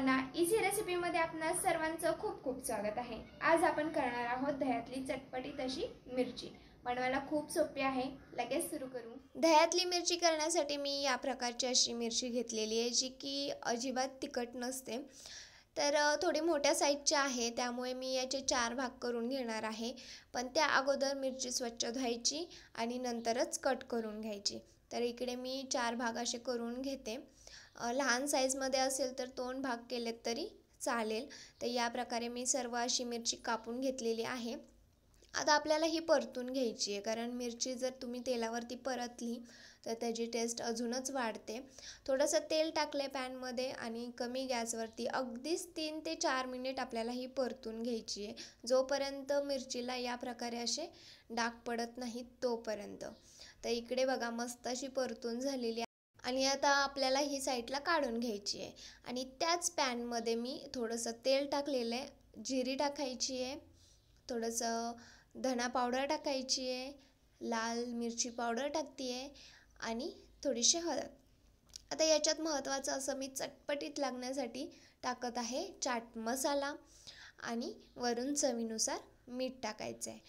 सर्वांना इझी रेसिपीमध्ये आपणा सर्वांचं खूप खूप स्वागत आहे। आज आपण करणार आहोत दह्यातली चटपटीत अशी मिरची। बनवायला खूप सोपी आहे, लगेच सुरू करू। दह्यातली मिरची करण्यासाठी मी या प्रकारची अशी मिरची घेतलेली आहे, जी की अजिबात तिखट नसते। तर थोडी मोठ्या साईजची आहे, त्यामुळे मी याचे 4 भाग करून घेणार आहे। पण त्या अगोदर मिरची स्वच्छ धुवायची आणि नंतरच कट करून घ्यायची। तर इकडे मी 4 भाग असे करून घेते। लहान साईजमध्ये असेल तर 2 भाग केलेत तरी चालेल। तर या प्रकारे मी सर्व अशी मिरची कापून घेतलेली आहे। आता आपल्याला ही परतून घ्यायची आहे, कारण मिरची जर तुम्ही तेलावरती परतली तर त्याची टेस्ट अजूनच वाढते। थोडंसं तेल टाकले पॅनमध्ये आणि कमी गॅसवरती अगदीच 3 ते 4 मिनिट आपल्याला ही परतून घ्यायची आहे, जोपर्यंत मिरचीला या प्रकारे असे डाग पडत नाहीत तोपर्यंत। तर इकडे बघा मस्त अशी परतून झालेली आहे आणि आता आपल्याला ही साईडला काढून घ्यायची आहे। आणि त्याच पॅनमध्ये मी थोडंसं तेल टाकलेलं आहे, जिरी टाकायची आहे, थोडंसं धना पावडर टाकायची आहे, लाल मिरची पावडर टाकते आहे आणि थोडीशी हळद। आता याच्यात महत्त्वाचं असं मी चटपटीत लागण्यासाठी टाकत आहे चाट मसाला आणि वरून चवीनुसार मीठ टाकायचं आहे।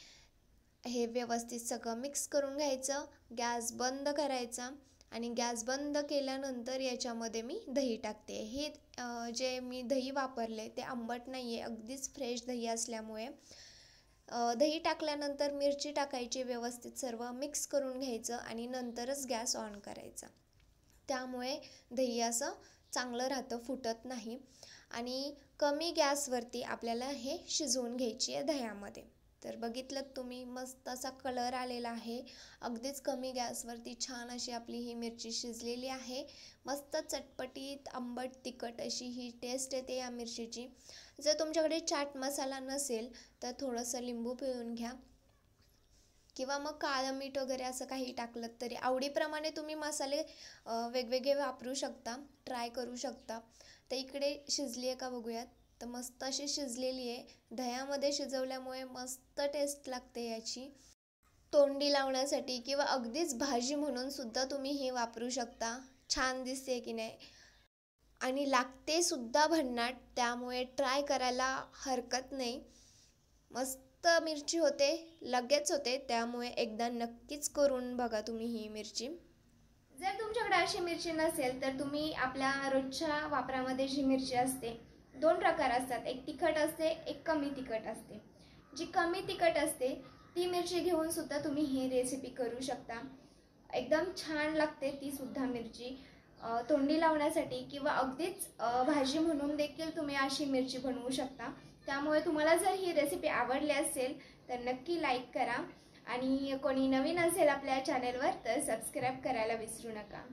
हे व्यवस्थित सगळं मिक्स करून घ्यायचं, गॅस बंद करायचा आणि गॅस बंद केल्यानंतर याच्यामध्ये मी दही टाकते। हे जे मी दही वापरले ते आंबट नाही आहे, अगदीच फ्रेश दही असल्यामुळे। दही टाकल्यानंतर मिरची टाकायची, व्यवस्थित सर्व मिक्स करून घ्यायचं आणि नंतरच गॅस ऑन करायचा। त्यामुळे दही असं चांगलं राहतं, फुटत नाही। आणि कमी गॅसवरती आपल्याला हे शिजवून घ्यायची आहे दह्यामध्ये। तर बघितलं तुम्ही मस्त असा कलर आलेला आहे। अगदीच कमी गॅसवरती छान अशी आपली ही मिरची शिजलेली आहे। मस्त चटपटीत आंबट तिखट अशी ही टेस्ट येते या मिरचीची। जर तुमच्याकडे चाट मसाला नसेल तर थोडंसं लिंबू पिळून घ्या किंवा मग काळं मीठ वगैरे असं काही टाकलं तरी आवडीप्रमाणे तुम्ही मसाले वेगवेगळे वापरू शकता, ट्राय करू शकता। तर इकडे शिजली आहे का बघूयात। तर मस्त अशी शिजलेली आहे, दह्यामध्ये शिजवल्यामुळे मस्त टेस्ट लागते याची। तोंडी लावण्यासाठी किंवा अगदीच भाजी म्हणून सुद्धा तुम्ही हे वापरू शकता। छान दिसते की नाही आणि लागते सुद्धा भन्नाट, त्यामुळे ट्राय करायला हरकत नाही। मस्त मिरची होते, लगेच होते, त्यामुळे एकदा नक्कीच करून बघा तुम्ही ही मिरची। जर तुमच्याकडे अशी मिरची नसेल तर तुम्ही आपल्या रोजच्या वापरामध्ये जी मिरची असते, 2 प्रकार असतात, एक तिखट असते, एक कमी तिखट असते। जी कमी तिखट असते ती मिरची घेऊन सुद्धा तुम्ही ही रेसिपी करू शकता। एकदम छान लागते ती सुद्धा मिरची। तोंडी लावण्यासाठी किंवा अगदीच भाजी म्हणून देखील तुम्ही अशी मिरची बनवू शकता। त्यामुळे तुम्हाला जर ही रेसिपी आवडली असेल तर नक्की लाईक करा आणि कोणी नवीन असेल आपल्या चॅनलवर तर सबस्क्राईब करायला विसरू नका।